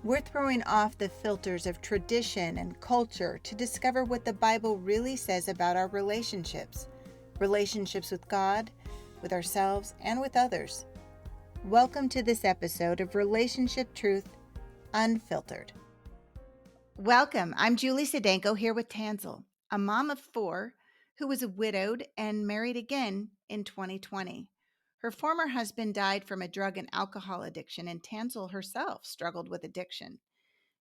We're throwing off the filters of tradition and culture to discover what the Bible really says about our relationships with God, with ourselves, and with others. Welcome to this episode of Relationship Truth Unfiltered. Welcome. I'm Julie Sedenko here with Tansel, a mom of 4 who was widowed and married again in 2020. Her former husband died from a drug and alcohol addiction, and Tansel herself struggled with addiction.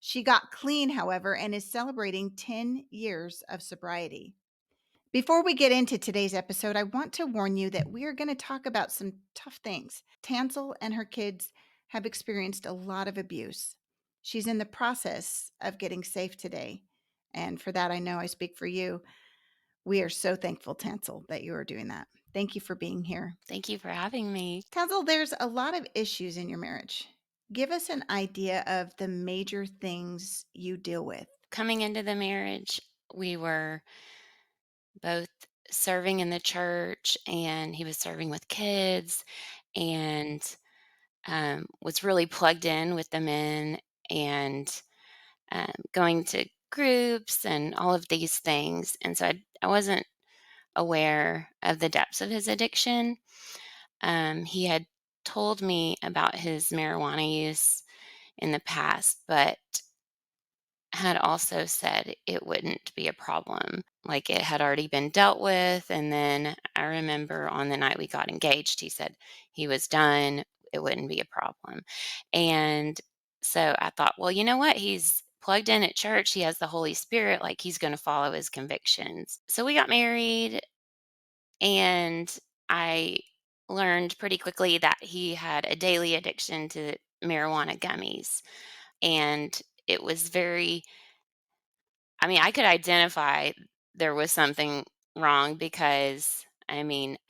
She got clean, however, and is celebrating 10 years of sobriety. Before we get into today's episode, I want to warn you that we are going to talk about some tough things. Tansel and her kids have experienced a lot of abuse. She's in the process of getting safe today. And for that, I know I speak for you. We are so thankful, Tansel, that you are doing that. Thank you for being here. Thank you for having me. Tansel, there's a lot of issues in your marriage. Give us an idea of the major things you deal with. Coming into the marriage, we were both serving in the church, and he was serving with kids and was really plugged in with the men and going to groups and all of these things. And so I wasn't aware of the depths of his addiction. He had told me about his marijuana use in the past, but had also said it wouldn't be a problem. Like, it had already been dealt with, and then I remember on the night we got engaged, he said he was done, it wouldn't be a problem. And so I thought, "Well, you know what? He's plugged in at church, he has the Holy Spirit, like, he's gonna follow his convictions." So we got married, and I learned pretty quickly that he had a daily addiction to marijuana gummies, and it was very I could identify there was something wrong because, I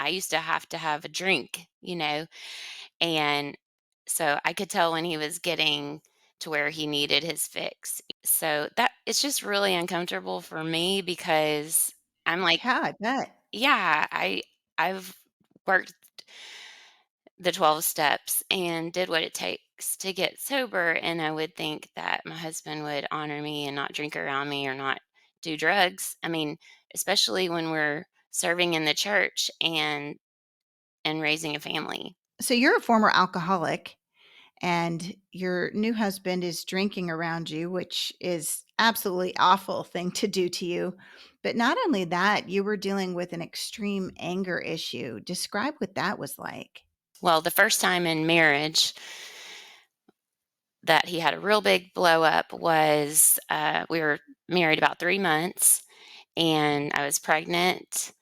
used to have a drink, and so I could tell when he was getting to where he needed his fix. So that it's just really uncomfortable for me because I'm like, Yeah, I bet. yeah, I've worked the 12 steps and did what it takes to get sober. And I would think that my husband would honor me and not drink around me or not do drugs. Especially when we're serving in the church and raising a family. So you're a former alcoholic and your new husband is drinking around you, which is absolutely awful thing to do to you. But not only that, you were dealing with an extreme anger issue. Describe what that was like. Well, the first time in marriage that he had a real big blow up was we were married about 3 months and I was pregnant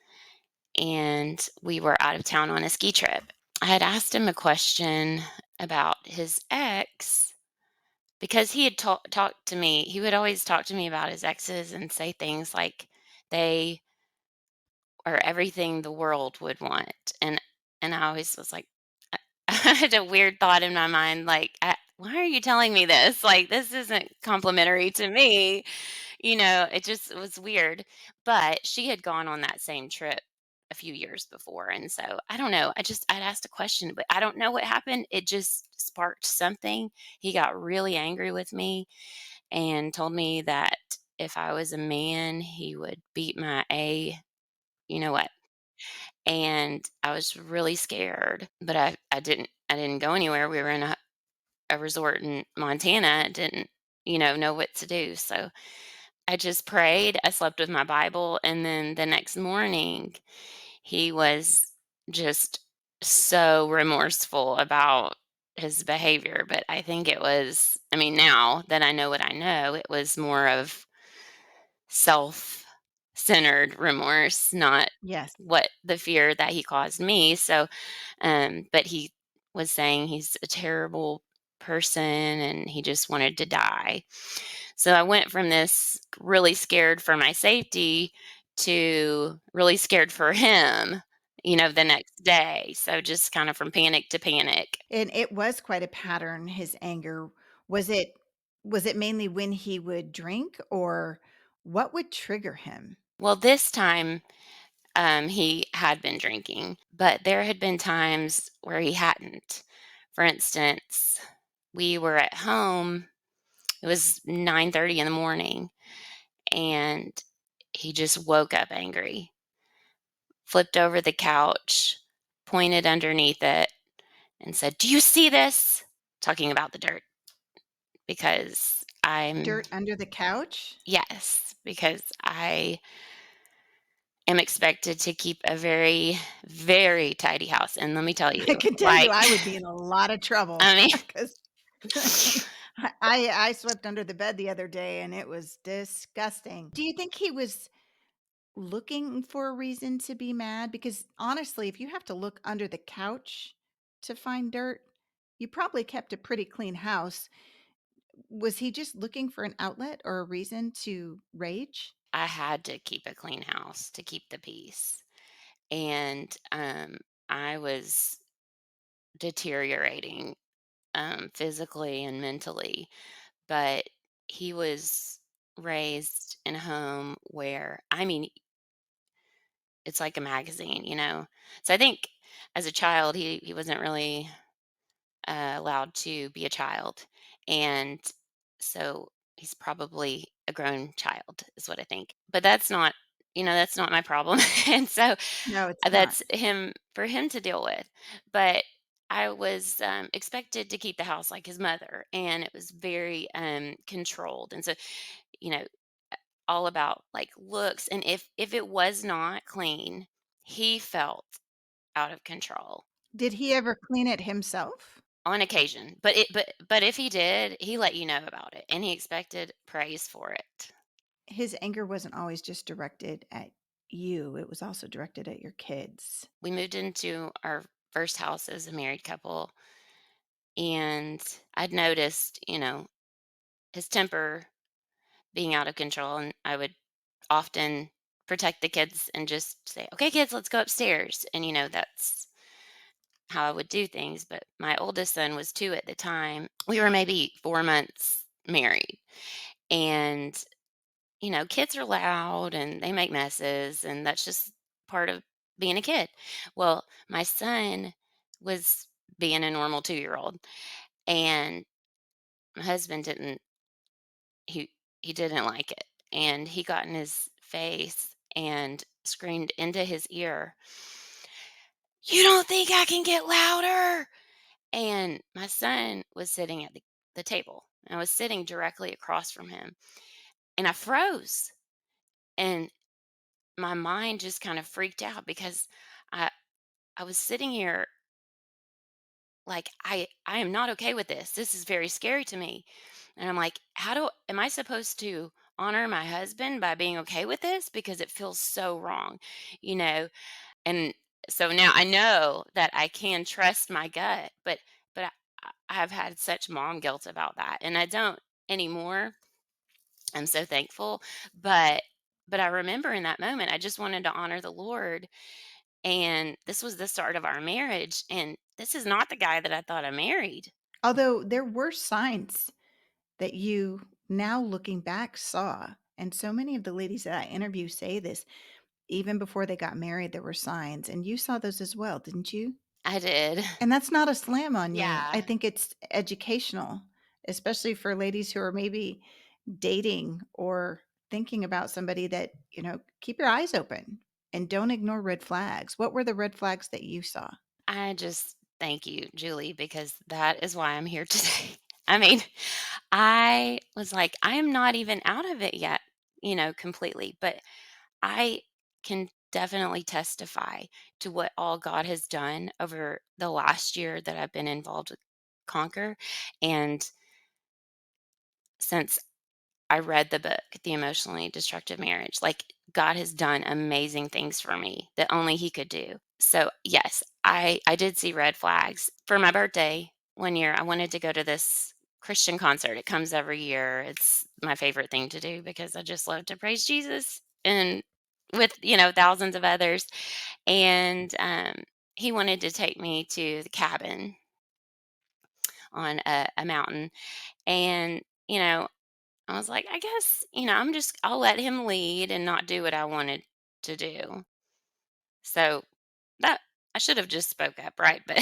and we were out of town on a ski trip. I had asked him a question about his ex because he had talked to me. He would always talk to me about his exes and say things like they are everything the world would want. And I always was like, I had a weird thought in my mind, like, why are you telling me this? Like, this isn't complimentary to me. It just was weird. But she had gone on that same trip a few years before. And so I don't know. I'd asked a question, but I don't know what happened. It just sparked something. He got really angry with me and told me that if I was a man, he would beat my you know what. And I was really scared, but I didn't go anywhere. We were in a resort in Montana, didn't, know what to do. So I just prayed. I slept with my Bible. And then the next morning, he was just so remorseful about his behavior. But I think now that I know what I know, it was more of self centered remorse, not Yes. what the fear that he caused me. So, but he was saying he's a terrible person and he just wanted to die. So I went from this really scared for my safety to really scared for him, the next day. So just kind of from panic to panic. And it was quite a pattern, his anger. Was it was it mainly when he would drink, or what would trigger him? Well, this time he had been drinking, but there had been times where he hadn't. For instance, we were at home It was 9:30 in the morning, and he just woke up angry, flipped over the couch, pointed underneath it, and said, "Do you see this?" Talking about the dirt because I'm Dirt under the couch? yes, because I am expected to keep a very, very tidy house, and let me tell you, I can tell you like, I would be in a lot of trouble I mean, because I swept under the bed the other day and it was disgusting. Do you think he was looking for a reason to be mad? Because honestly, if you have to look under the couch to find dirt, you probably kept a pretty clean house. Was he just looking for an outlet or a reason to rage? I had to keep a clean house to keep the peace, and, I was deteriorating, physically and mentally, but he was raised in a home where I mean, it's like a magazine, you know? So I think as a child, he wasn't really, allowed to be a child, and so he's probably a grown child is what I think. But that's not that's not my problem, and so No, it's not. that's him for him to deal with. But I was, expected to keep the house like his mother, and it was very, controlled, and so, you know, all about, like, looks, and if it was not clean, he felt out of control Did he ever clean it himself? on occasion, but if he did, he let you know about it, and he expected praise for it. His anger wasn't always just directed at you, it was also directed at your kids. We moved into our first house as a married couple, and I'd noticed, his temper being out of control, and I would often protect the kids and just say, "Okay, kids, let's go upstairs." And that's how I would do things. But my oldest son was 2 at the time. We were maybe 4 months married. And, kids are loud and they make messes, and that's just part of being a kid. Well, my son was being a normal 2-year-old, and my husband he didn't like it, and he got in his face and screamed into his ear, "You don't think I can get louder?" And my son was sitting at the table. And I was sitting directly across from him, and I froze, and my mind just kind of freaked out because I I was sitting here like I am not okay with this. This is very scary to me. And I'm like, how do am I supposed to honor my husband by being okay with this because it feels so wrong, you know? And so now I know that I can trust my gut, but I've had such mom guilt about that, and I don't anymore. I'm so thankful, but I remember in that moment I just wanted to honor the Lord, and this was the start of our marriage, and this is not the guy that I thought I married. Although there were signs that you, now looking back, saw, and so many of the ladies that I interview say this, even before they got married, there were signs, and you saw those as well, didn't you? I did. And that's not a slam on you. I Yeah. think it's educational, especially for ladies who are maybe dating or thinking about somebody that, keep your eyes open and don't ignore red flags. What were the red flags that you saw? I just thank you, Julie, because that is why I'm here today. I mean, I was like, I am not even out of it yet, completely, but I can definitely testify to what all God has done over the last year that I've been involved with Conquer. And since I read the book, The Emotionally Destructive Marriage, like God has done amazing things for me that only He could do. So, yes, I did see red flags. For my birthday one year, I wanted to go to this Christian concert. It comes every year. It's my favorite thing to do because I just love to praise Jesus and with, thousands of others. And he wanted to take me to the cabin on a mountain. And, I was like, I guess, I'll let him lead and not do what I wanted to do. So that I should have just spoke up, right? But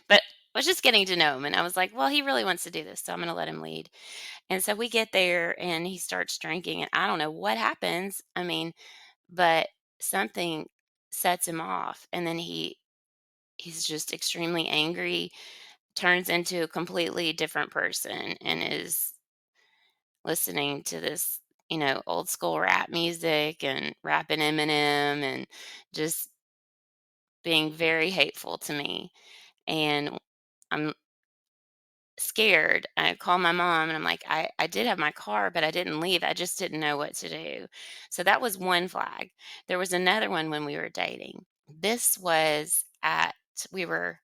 but was just getting to know him, and I was like, "Well, he really wants to do this, so I'm gonna let him lead." And so we get there, and he starts drinking, and I don't know what happens, I mean, but something sets him off, and then he's just extremely angry, turns into a completely different person, and is listening to this, old school rap music and rapping Eminem and just being very hateful to me. And I'm scared. I call my mom and I'm like, I did have my car, but I didn't leave. I just didn't know what to do. So that was one flag. There was another one when we were dating. This was we were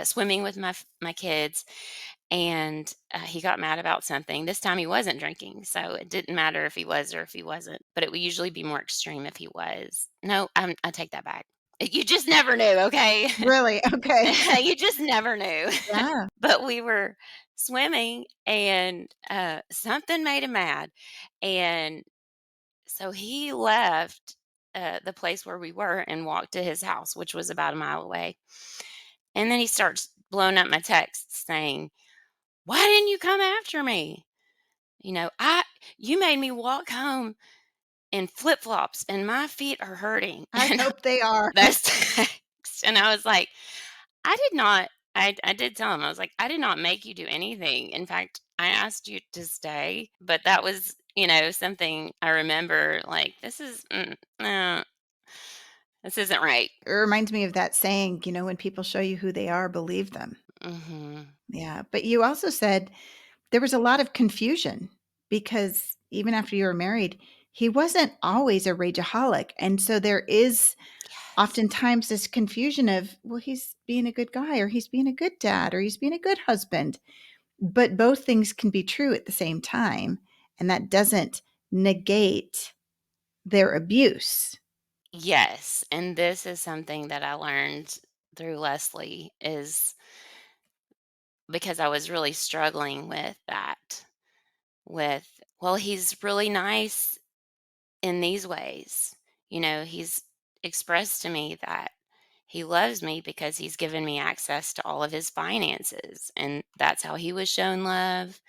swimming with my kids, and he got mad about something. This time he wasn't drinking, so it didn't matter if he was or if he wasn't. But it would usually be more extreme if he was. No, I take that back. You just never knew, okay? Really? Okay. You just never knew. Yeah. But we were swimming, and something made him mad, and so he left the place where we were and walked to his house, which was about a mile away. And then he starts blowing up my texts saying, "Why didn't you come after me? I you made me walk home in flip-flops and my feet are hurting." I And hope they are. that's text. And I was like, I did not I did tell him, I was like, "I did not make you do anything. In fact, I asked you to stay." But that was, something I remember, like, this isn't right. It reminds me of that saying, when people show you who they are, believe them. Mhm. Yeah, but you also said there was a lot of confusion because even after you were married, he wasn't always a rageaholic, and so there is Yes. oftentimes this confusion of, well, he's being a good guy, or he's being a good dad, or he's being a good husband, but both things can be true at the same time, and that doesn't negate their abuse. Yes, and this is something that I learned through Leslie is because I was really struggling with that, well, he's really nice in these ways. He's expressed to me that he loves me because he's given me access to all of his finances, and that's how he was shown love,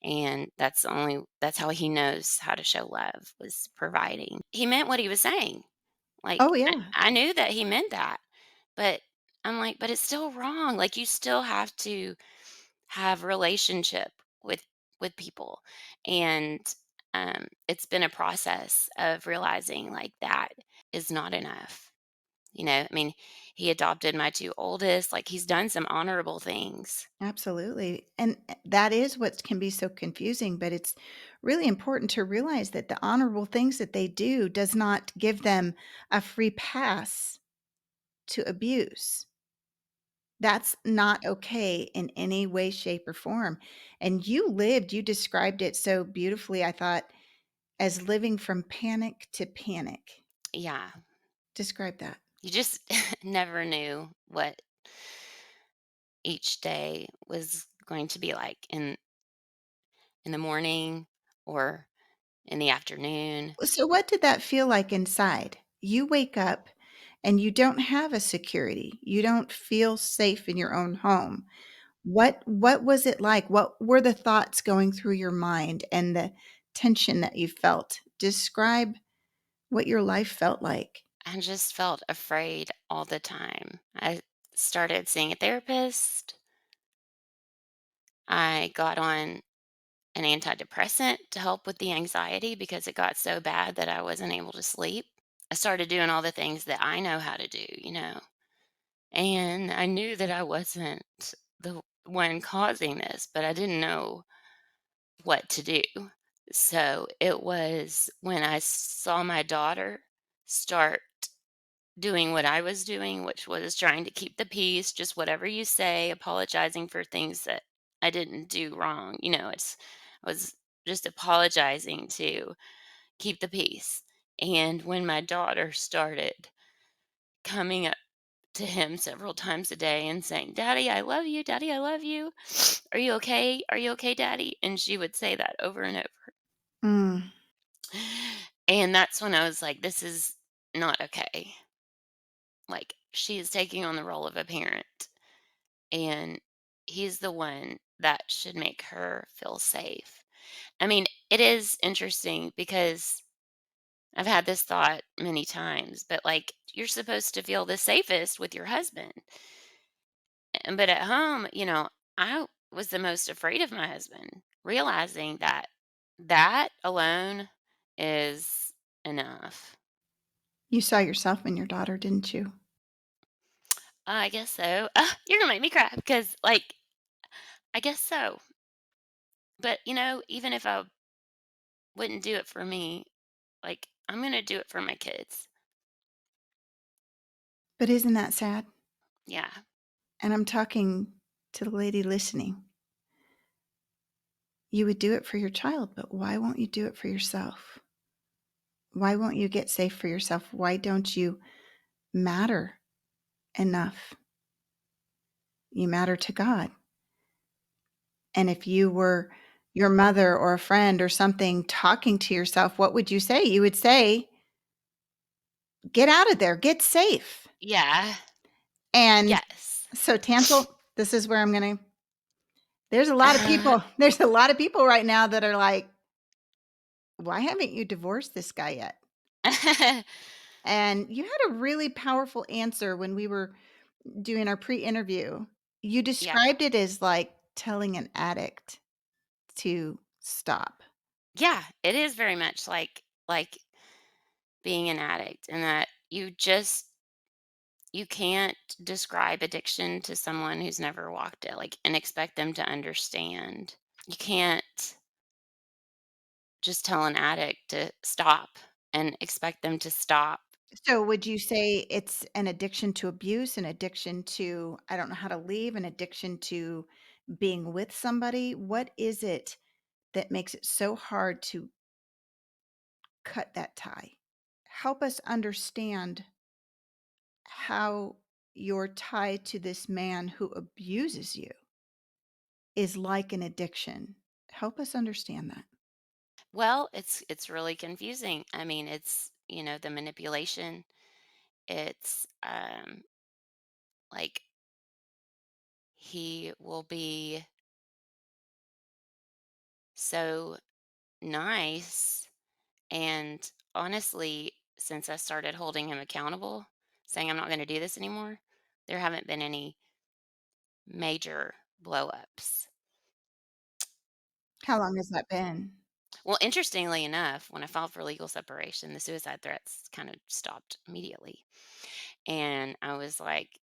and that's how he knows how to show love, was providing. He meant what he was saying. Like, Oh, I yeah, I knew that he meant that, but I'm like, "But it's still wrong." Like, you still have to have relationship with people, and, it's been a process of realizing, like, that is not enough, I mean, he adopted my 2 oldest, like, he's done some honorable things. absolutely, and, that is what can be so confusing, but it's really important to realize that the honorable things that they do does not give them a free pass to abuse. That's not okay in any way, shape, or form, and you described it so beautifully, I thought, as living from panic to panic. Yeah, Describe that. you just never knew what each day was going to be like in the morning or in the afternoon. So what did that feel like inside? You wake up and you don't have a security. You don't feel safe in your own home. What was it like? What were the thoughts going through your mind and the tension that you felt? Describe what your life felt like. I just felt afraid all the time. I started seeing a therapist. I got on an antidepressant to help with the anxiety because it got so bad that I wasn't able to sleep. I started doing all the things that I know how to do. And I knew that I wasn't the one causing this, but I didn't know what to do. So it was when I saw my daughter start doing what I was doing, which was trying to keep the peace, just whatever you say, apologizing for things that I didn't do wrong. I was just apologizing to keep the peace. And when my daughter started coming up to him several times a day and saying, "Daddy, I love you. Daddy, I love you. Are you okay? Are you okay, Daddy?" And she would say that over and over. Mm, And that's when I was like, this is not okay. Like, she is taking on the role of a parent. And he's the one that should make her feel safe. I mean, it is interesting because I've had this thought many times, but like you're supposed to feel the safest with your husband. But at home, I was the most afraid of my husband, realizing that that alone is enough. You saw yourself in your daughter, didn't you? I guess so. You're gonna make me cry because, like, I guess so. But even if I wouldn't do it for me, like, I'm gonna do it for my kids. But isn't that sad? Yeah, And I'm talking to the lady listening. You would do it for your child, but why won't you do it for yourself? Why won't you get safe for yourself? Why don't you matter enough? You matter to God. And if you were your mother or a friend or something talking to yourself, what would you say? You would say, "Get out of there, get safe." yeah, And yes. so, Tansel, this is where I'm gonna there's a lot of people right now that are like, "Why haven't you divorced this guy yet?" And you had a really powerful answer when we were doing our pre-interview. You Yeah, described it as like telling an addict to stop. yeah. It is very much like being an addict, and that you can't describe addiction to someone who's never walked it, like, and expect them to understand. You can't just tell an addict to stop and expect them to stop. So would you say it's an addiction to abuse, an addiction to I don't know how to leave, an addiction to being with somebody? What is it that makes it so hard to cut that tie? Help us understand how your tie to this man who abuses you is like an addiction. Help us understand that. Well, it's really confusing. I mean, it's, the manipulation. It's like he will be so nice, and honestly, since I started holding him accountable, saying I'm not going to do this anymore, there haven't been any major blow ups. How long has that been? Well, interestingly enough, when I filed for legal separation, the suicide threats kind of stopped immediately. And I was like,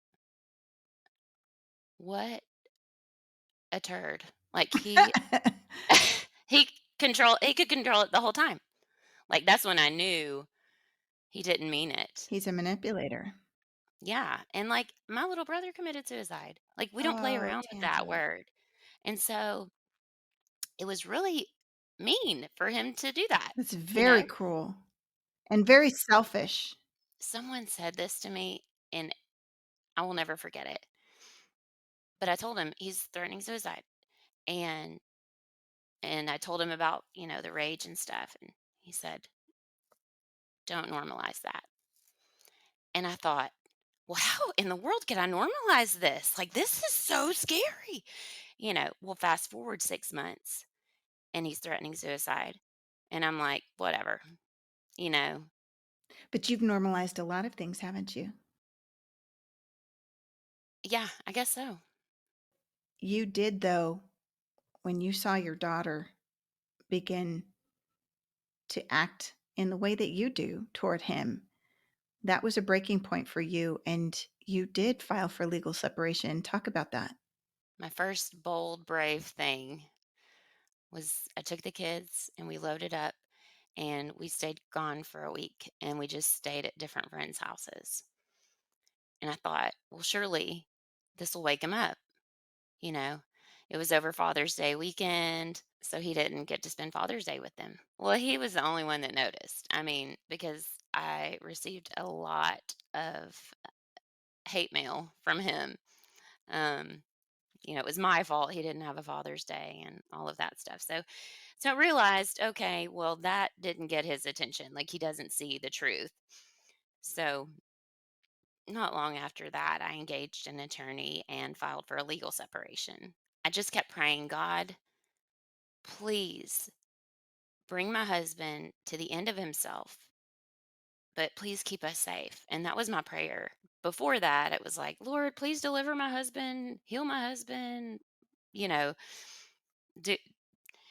what a turd. Like he he could control it the whole time. Like that's when I knew he didn't mean it. He's a manipulator. Yeah. And like my little brother committed suicide. Like we don't play Oh, around with that Tansel. word. And so it was really mean for him to do that, That's you very know? cruel and very selfish. Someone said this to me and I will never forget it. But I told him he's threatening suicide. And I told him about, the rage and stuff. And he said, don't normalize that. And I thought, well, how in the world can I normalize this? Like, this is so scary. Well, fast forward 6 months and he's threatening suicide. And I'm like, whatever, you know, But you've normalized a lot of things, haven't you? yeah, I guess so. You did, though, when you saw your daughter begin to act in the way that you do toward him. That was a breaking point for you, and you did file for legal separation. Talk about that. My first bold, brave thing was I took the kids and we loaded up and we stayed gone for a week and we just stayed at different friends' houses. And I thought, well, surely this will wake him up. You know, it was over Father's Day weekend, so he didn't get to spend Father's Day with them. Well, he was the only one that noticed. I mean, because I received a lot of hate mail from him. Um, it was my fault he didn't have a Father's Day and all of that stuff. So I realized, okay, well, that didn't get his attention. Like he doesn't see the truth. So not long after that, I engaged an attorney and filed for a legal separation. I just kept praying, God, please bring my husband to the end of himself, but please keep us safe. And that was my prayer. Before that, it was like, Lord, please deliver my husband, heal my husband, you know, do,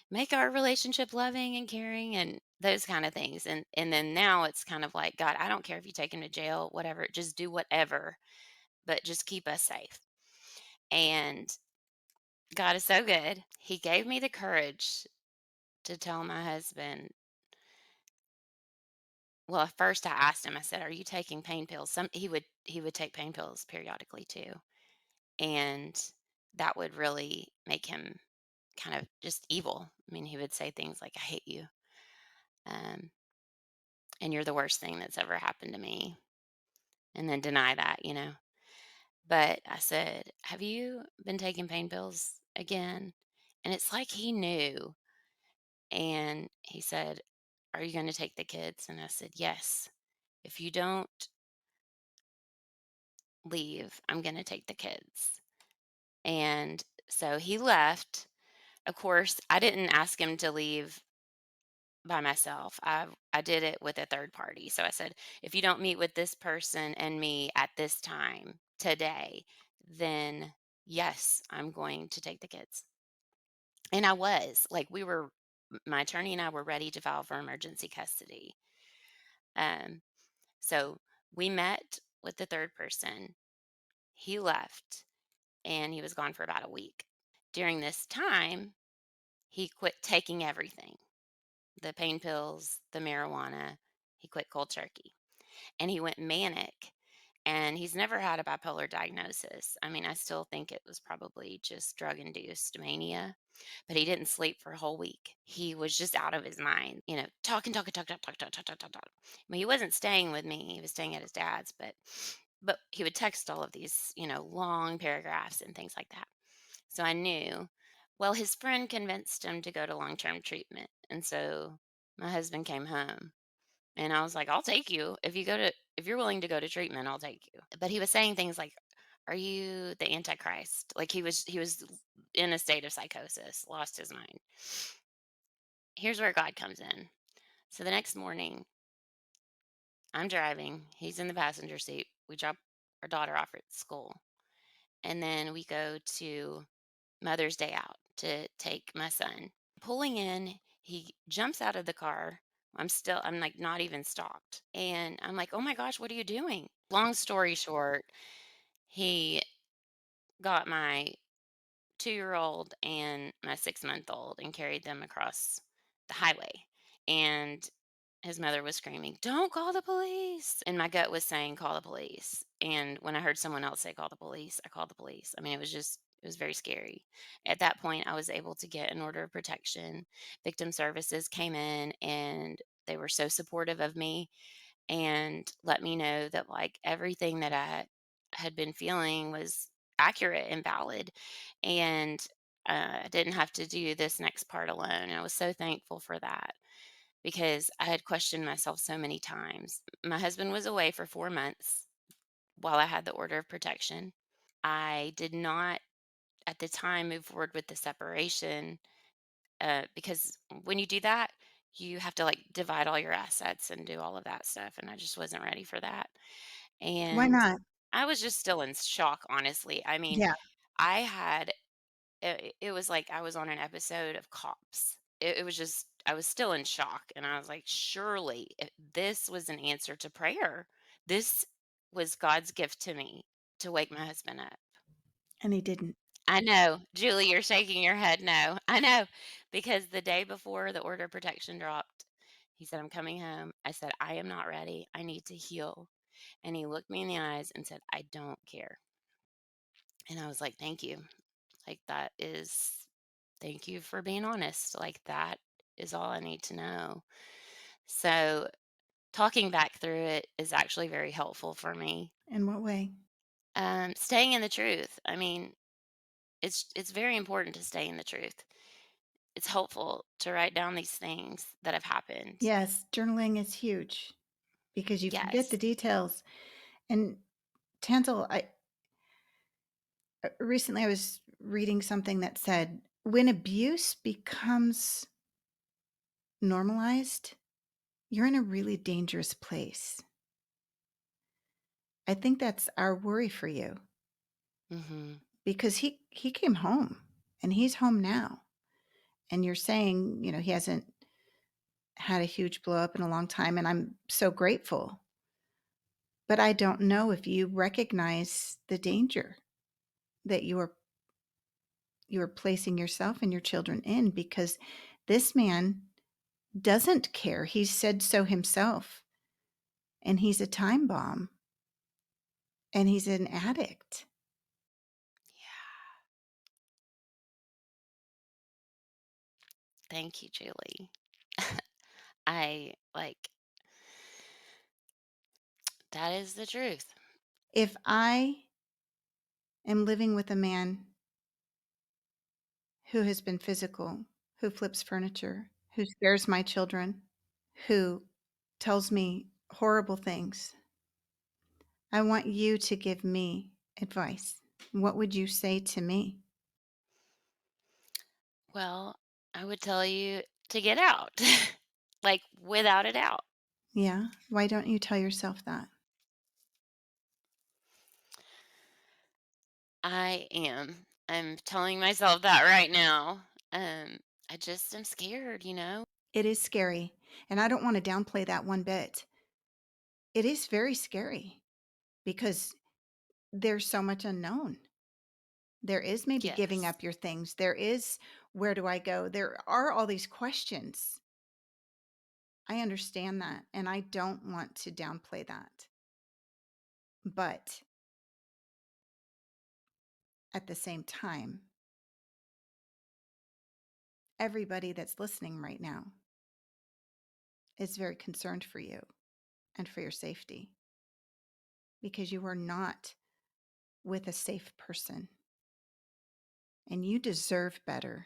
make our relationship loving and caring and those kind of things. And then now it's kind of like, God, I don't care if you take him to jail, whatever, just do whatever, but just keep us safe. And God is so good. He gave me the courage to tell my husband. Well, at first I asked him, I said, "Are you taking pain pills?" He would take pain pills periodically too. And that would really make him kind of just evil. I mean, he would say things like, "I hate you." Um, and you're the worst thing that's ever happened to me. And then deny that. But I said, "Have you been taking pain pills again?" And it's like he knew. And he said, "Are you going to take the kids?" And I said, "Yes. If you don't leave, I'm going to take the kids." And so he left. Of course, I didn't ask him to leave by myself. I did it with a third party. So I said, "If you don't meet with this person and me at this time today, then yes, I'm going to take the kids." And I was like, my attorney and I were ready to file for emergency custody. Um, so we met with the third person. He left and he was gone for about a week. During this time, he quit taking everything, the pain pills, the marijuana. He quit cold turkey and he went manic. And he's never had a bipolar diagnosis. I mean, I still think it was probably just drug induced mania, but he didn't sleep for a whole week. He was just out of his mind, talking, talking, talking, talking, talking, talking, talking, talking. I mean, he wasn't staying with me. He was staying at his dad's, but he would text all of these, long paragraphs and things like that. So I knew. Well, his friend convinced him to go to long-term treatment. And so my husband came home and I was like, "I'll take you. If you're willing to go to treatment, I'll take you." But he was saying things like, "Are you the antichrist?" Like he was in a state of psychosis, lost his mind. Here's where God comes in. So the next morning, I'm driving, he's in the passenger seat. We drop our daughter off at school. And then we go to Mother's Day out to take my son. Pulling in, he jumps out of the car. I'm like not even stopped. And I'm like, "Oh my gosh, what are you doing?" Long story short, he got my 2-year-old and my 6-month-old and carried them across the highway. And his mother was screaming, "Don't call the police." And my gut was saying, "Call the police." And when I heard someone else say, "Call the police," I called the police. I mean, it was very scary. At that point, I was able to get an order of protection. Victim services came in and they were so supportive of me and let me know that like everything that I had been feeling was accurate and valid. And I didn't have to do this next part alone. And I was so thankful for that because I had questioned myself so many times. My husband was away for 4 months while I had the order of protection. I did not at the time move forward with the separation because when you do that, you have to like divide all your assets and do all of that stuff. And I just wasn't ready for that. Why And not? I was just still in shock, honestly. I mean, Yeah. I had it was like I was on an episode of Cops. It was just I was still in shock, and I was like, "Surely, if this was an answer to prayer. This was God's gift to me to wake my husband up." And he didn't. I know, Julie, you're shaking your head. No, I know, because the day before the order of protection dropped, he said, "I'm coming home." I said, "I am not ready. I need to heal." And he looked me in the eyes and said, "I don't care." And I was like, "Thank you." Like, thank you for being honest. Like, that is all I need to know. So, talking back through it is actually very helpful for me. In what way? Staying in the truth. I mean, it's very important to stay in the truth. It's helpful to write down these things that have happened. Yes, journaling is huge because you forget the Yes. details. And Tansel, recently I was reading something that said when abuse becomes normalized, you're in a really dangerous place. I think that's our worry for you Mhm. because he came home and he's home now. And you're saying, he hasn't had a huge blow up in a long time, and I'm so grateful. But I don't know if you recognize the danger that you are placing yourself and your children in, because this man doesn't care. He said so himself, and he's a time bomb, and he's an addict. Yeah. Thank you, Julie. I like that is the truth. If I am living with a man who has been physical, who flips furniture, who scares my children, who tells me horrible things, I want you to give me advice. What would you say to me? Well, I would tell you to get out. Like, without a doubt. Yeah? Why don't you tell yourself that? I'm telling myself that right now. I just am scared, you know? It is scary, and I don't wanna downplay that one bit. It is very scary because there's so much unknown. There is maybe giving Yes. up your things. There is, "Where do I go?" There are all these questions. I understand that, and I don't want to downplay that. But at the same time, everybody that's listening right now is very concerned for you and for your safety because you are not with a safe person and you deserve better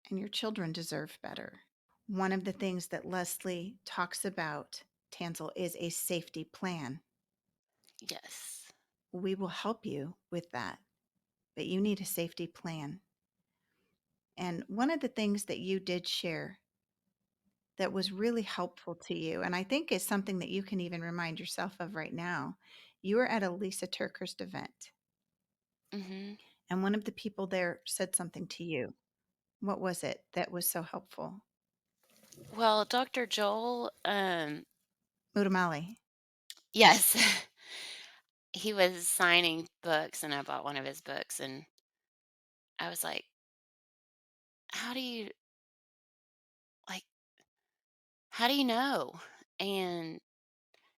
and your children deserve better. One of the things that Leslie talks about, Tansel, is a safety plan. Yes. We will help you with that, but you need a safety plan. And one of the things that you did share that was really helpful to you, and I think is something that you can even remind yourself of right now, you were at a Lisa Turkhurst event, Mhm. and one of the people there said something to you. What was it that was so helpful? Well, Dr. Joel, Mutamali. yes. He was signing books and I bought one of his books and I was like, "How do you like how do you know?" And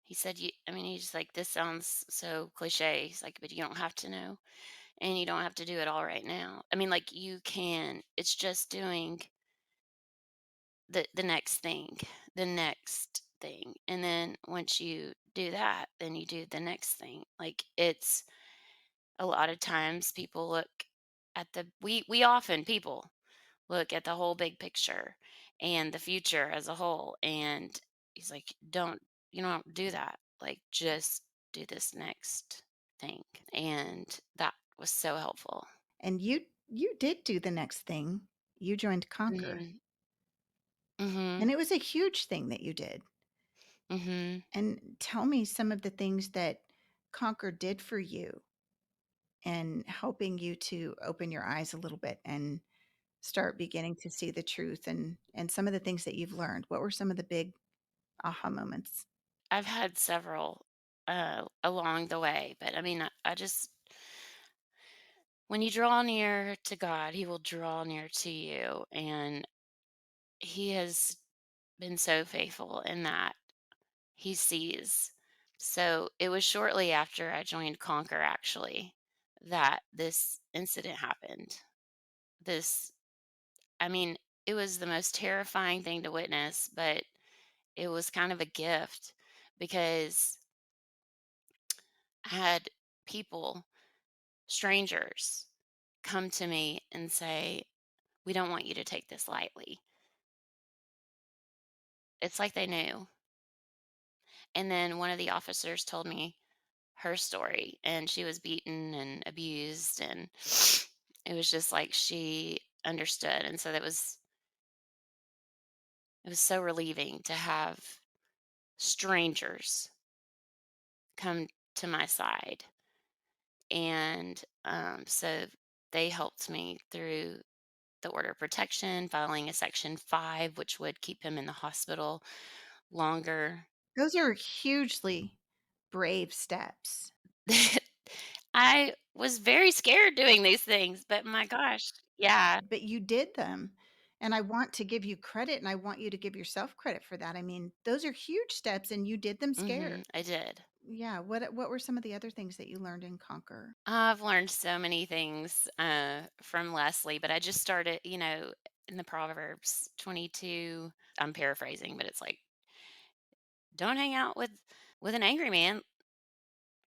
he said, "You." I mean, he's like, "This sounds so cliche." He's like, "But you don't have to know, and you don't have to do it all right now." I mean, like you can. It's just doing the next thing, the next thing, and then once you do that, then you do the next thing. Like it's a lot of times people look at the we often people look at the whole big picture and the future as a whole. And he's like, you don't do that. Like, just do this next thing. And that was so helpful. And you did do the next thing. You joined Conquer. Hmm. Hmm. And it was a huge thing that you did. Hmm. And tell me some of the things that Conquer did for you and helping you to open your eyes a little bit and start beginning to see the truth and some of the things that you've learned. What were some of the big aha moments? I've had several along the way, but I mean, I just, when you draw near to God, He will draw near to you. And He has been so faithful in that. He sees. So it was shortly after I joined Conquer, actually, that this incident happened. This, I mean, it was the most terrifying thing to witness, but it was kind of a gift because I had people, strangers, come to me and say, "We don't want you to take this lightly." It's like they knew. And then one of the officers told me, her story, and she was beaten and abused, and it was just like she understood, and so it was so relieving to have strangers come to my side, and so they helped me through the order of protection, filing a Section 5, which would keep him in the hospital longer. Those are hugely brave steps, I was very scared doing these things, but my gosh, yeah, but you did them, and I want to give you credit, and I want you to give yourself credit for that. I mean, those are huge steps, and you did them scared. I did. Yeah, what were some of the other things that you learned in Conquer? I've learned so many things from Leslie, but I just started, in the Proverbs 22. I'm paraphrasing, but it's like, don't hang out with an angry man,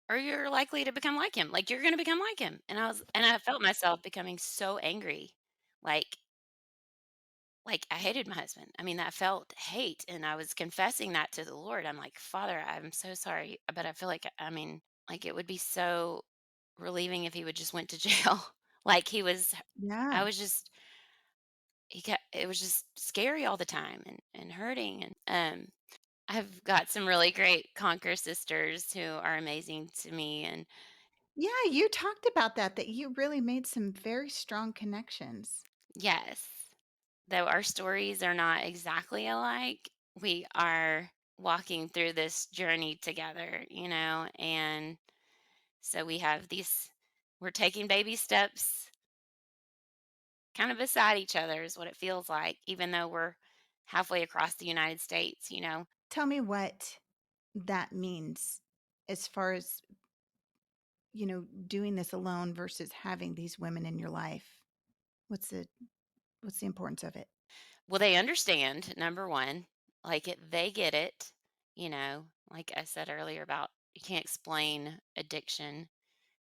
or you're likely to become like him. Like you're going to become like him. And I felt myself becoming so angry, like I hated my husband. I mean, I felt hate, and I was confessing that to the Lord. I'm like, Father, I'm so sorry, but I feel like, I mean, like it would be so relieving if he would just went to jail. Like he was, Yeah. I was just, it was just scary all the time and hurting. And I've got some really great conquer sisters who are amazing to me. And Yeah, you talked about that you really made some very strong connections. yes, though our stories are not exactly alike, we are walking through this journey together, and so we're taking baby steps kind of beside each other, is what it feels like, even though we're halfway across the United States. Tell me what that means as far as, doing this alone versus having these women in your life. What's the what's the importance of it? Well, they understand, number one, they get it, like I said earlier about you can't explain addiction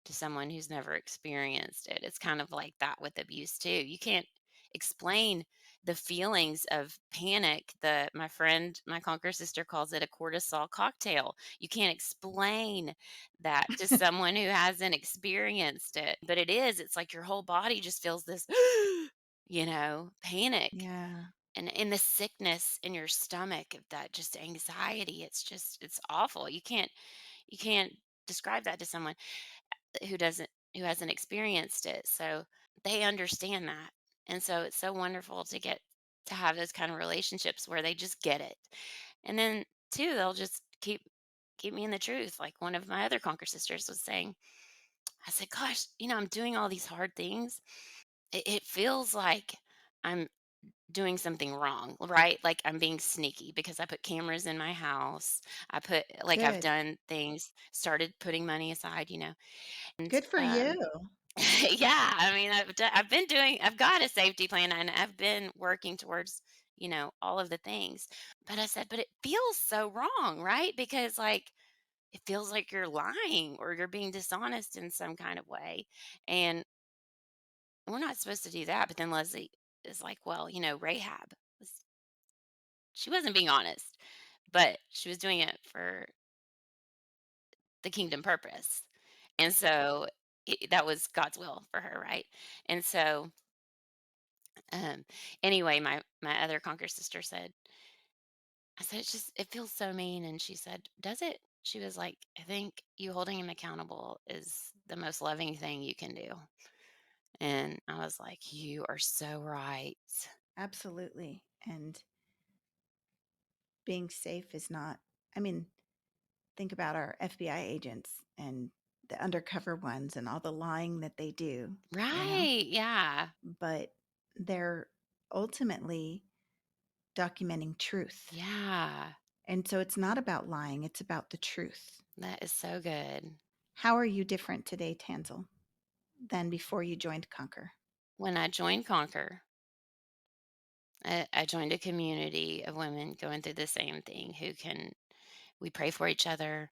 to someone who's never experienced it. It's kind of like that with abuse too. You can't explain the feelings of panic. The My friend, my conquer sister, calls it a cortisol cocktail. You can't explain that to someone who hasn't experienced it. But it's like your whole body just feels this panic, Yeah. and in the sickness in your stomach of that just anxiety. It's awful. You can't describe that to someone who hasn't experienced it, so they understand that, and so it's so wonderful to get to have those kind of relationships where they just get it, and then too, they'll just keep me in the truth, like one of my other conquer sisters was saying. I said, "Gosh, I'm doing all these hard things. It feels like I'm doing something wrong, right? Like I'm being sneaky because I put cameras in my house. I've Good. done things, started putting money aside. And Good for you. yeah, I mean, I've got a safety plan, and I've been working towards, all of the things. But I said, but it feels so wrong, right? Because it feels like you're lying or you're being dishonest in some kind of way. And we're not supposed to do that. But then Leslie is like, well, Rahab she wasn't being honest, but she was doing it for the kingdom purpose. And so that was God's will for her, right? And so Um, anyway, my other conquer sister said, I said, it feels so mean. And she said, does it? She was like, I think you holding him accountable is the most loving thing you can do. And I was like, you are so right. Absolutely. And being safe is not, I mean, think about our FBI agents and the undercover ones and all the lying that they do, Right. Yeah. but they're ultimately documenting truth. Yeah. And so it's not about lying, it's about the truth. That is so good. How are you different today, Tansel, than before you joined Conquer? When I joined Conquer, I joined a community of women going through the same thing we pray for each other.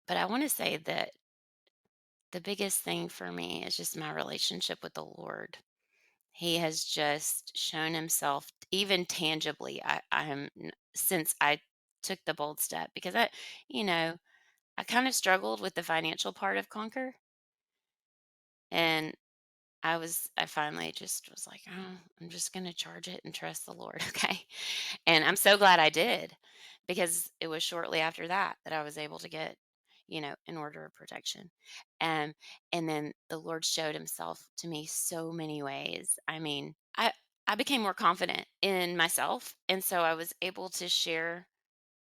But I want to say that the biggest thing for me is just my relationship with the Lord. He has just shown himself even tangibly. Since I took the bold step because you know, I kind of struggled with the financial part of Conquer, and I finally just was like, "Oh, I'm just gonna charge it and trust the Lord," okay? And I'm so glad I did, because it was shortly after that that I was able to get, an order of protection. Um, and then the Lord showed himself to me so many ways. I mean, I became more confident in myself, and so I was able to share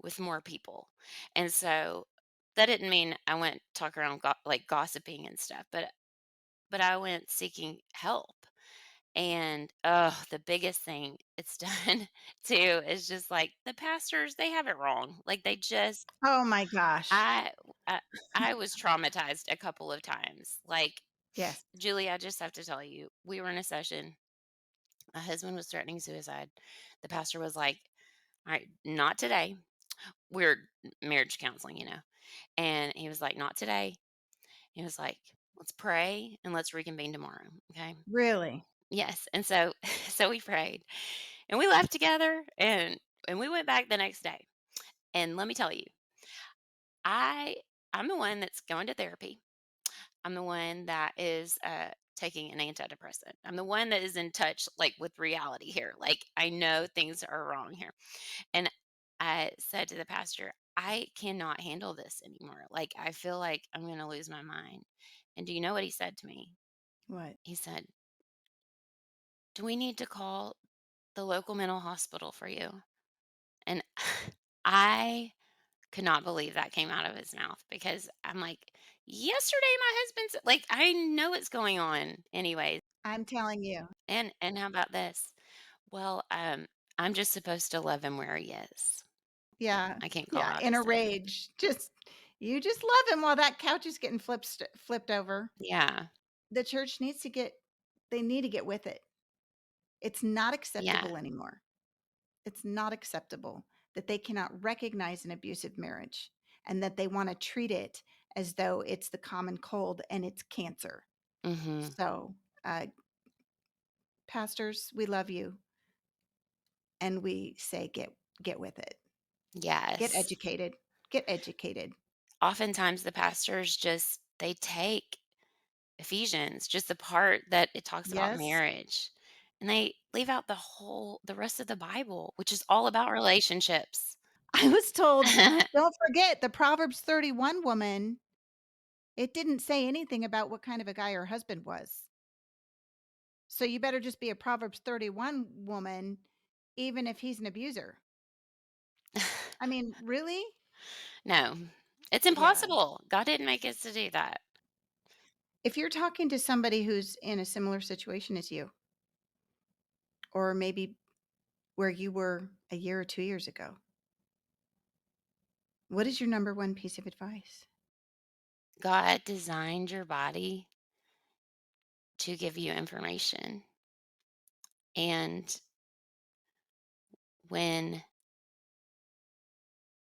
with more people. And so that didn't mean I went talk around like gossiping and stuff, but I went seeking help. And, oh, the biggest thing it's done too is just like the pastors, they have it wrong. Like they just Oh my gosh. I I I was traumatized a couple of times. Like, Yes. Julie, I just have to tell you, we were in a session. My husband was threatening suicide. The pastor was like, "All right, not today." We're marriage counseling. And he was like, "Not today." He was like, "Let's pray and let's reconvene tomorrow." Okay. Really? Yes. And so so we prayed. And we left together, and we went back the next day. And let me tell you, I I'm the one that's going to therapy. I'm the one that is taking an antidepressant. I'm the one that is in touch like with reality here. Like I know things are wrong here. And I said to the pastor, I cannot handle this anymore. Like I feel like I'm going to lose my mind. And do you know what he said to me? What? He said, "Do we need to call the local mental hospital for you?" And I could not believe that came out of his mouth, because I'm like, yesterday my husband's like, I know what's going on anyways. I'm telling you. And how about this? Well, I'm just supposed to love him where he is. Yeah. I can't call Yeah, out in his a sin. rage. You just love him while that couch is getting flipped over. Yeah. The church needs to get they need to get with it. It's not Yeah. acceptable anymore. It's not acceptable that they cannot recognize an abusive marriage and that they wanna treat it as though it's the common cold and it's cancer. Mhm. So, uh, pastors, we love you, and we say get with it. Get Yes. educated. Get educated. Oftentimes the pastors just they take Ephesians, just the part that it talks about Yes. marriage, and they leave out the rest of the Bible, which is all about relationships. I was told, "Don't forget the Proverbs 31 woman, it didn't say anything about what kind of a guy her husband was. So you better just be a Proverbs 31 woman, even if he's an abuser." I mean, really? No, it's Yeah. impossible. God didn't make us to do that. If you're talking to somebody who's in a similar situation as you, or maybe where you were a year or 2 years ago, what is your number one piece of advice? God designed your body to give you information. And when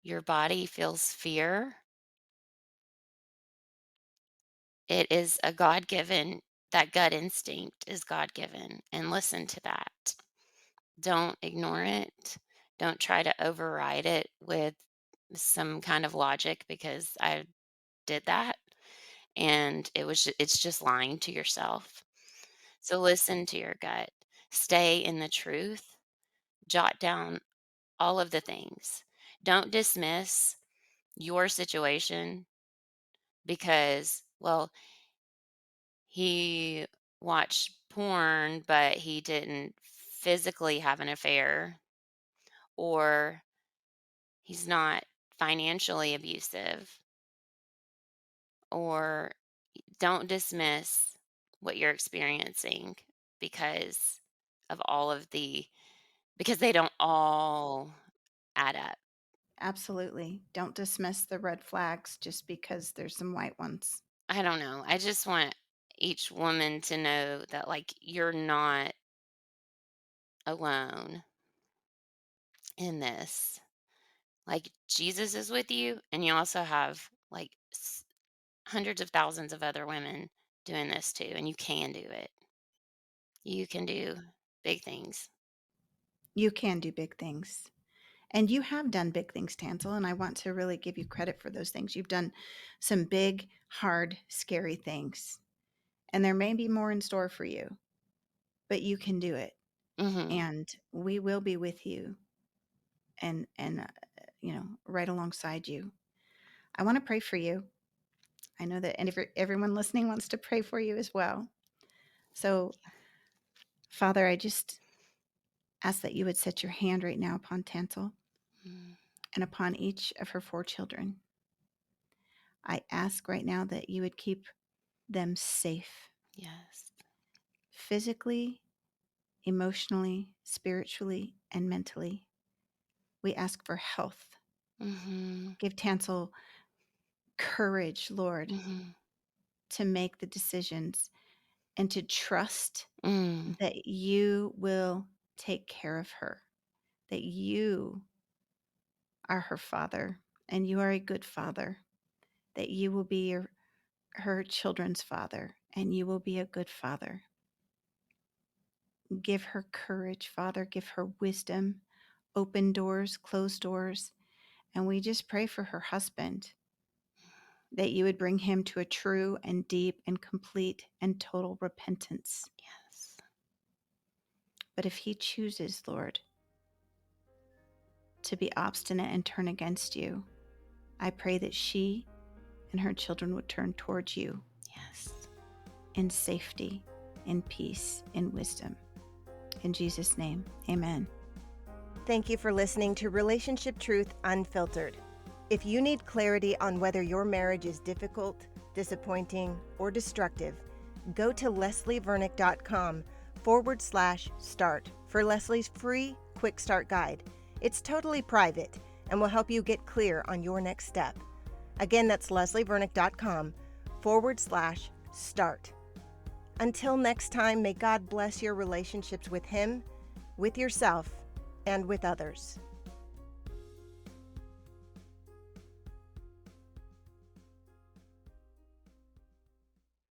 your body feels fear, it is a God given, that gut instinct is God given. And listen to that. Don't ignore it. Don't try to override it with some kind of logic, because I did that, and it's just lying to yourself. So listen to your gut. Stay in the truth. Jot down all of the things. Don't dismiss your situation because, well, he watched porn, but he didn't physically have an affair, or he's not financially abusive, or don't dismiss what you're experiencing because of all of because they don't all add up. Absolutely. Don't dismiss the red flags just because there's some white ones. I don't know. I just want each woman to know that, like, you're not alone in this. Like, Jesus is with you, and you also have like hundreds of thousands of other women doing this too, and you can do it. You can do big things. You can do big things. And you have done big things, Tansel, and I want to really give you credit for those things. You've done some big, hard, scary things. And there may be more in store for you, but you can do it. Mhm. And we will be with you and right alongside you. I want to pray for you. I know that, and if everyone listening wants to pray for you as well. So, Father, I just ask that you would set your hand right now upon Tansel Mm. and upon each of her 4 children. I ask right now that you would keep them safe Yes. physically, emotionally, spiritually, and mentally. We ask for health. Mhm. Give Tansel courage, Lord, Mhm. to make the decisions and to trust Mm. that you will take care of her, that you are her father and you are a good father, that you will be her children's father and you will be a good father. Give her courage, Father. Give her wisdom, open doors, closed doors. And we just pray for her husband, that you would bring him to a true and deep and complete and total repentance. Yes. But if he chooses, Lord, to be obstinate and turn against you, I pray that she and her children would turn towards you Yes. in safety, in peace, in wisdom. In Jesus' name, amen. Thank you for listening to Relationship Truth Unfiltered. If you need clarity on whether your marriage is difficult, disappointing, or destructive, go to leslievernick.com/start for Leslie's free quick start guide. It's totally private and will help you get clear on your next step. Again, that's leslievernick.com/start. Until next time, may God bless your relationships with Him, with yourself, and with others.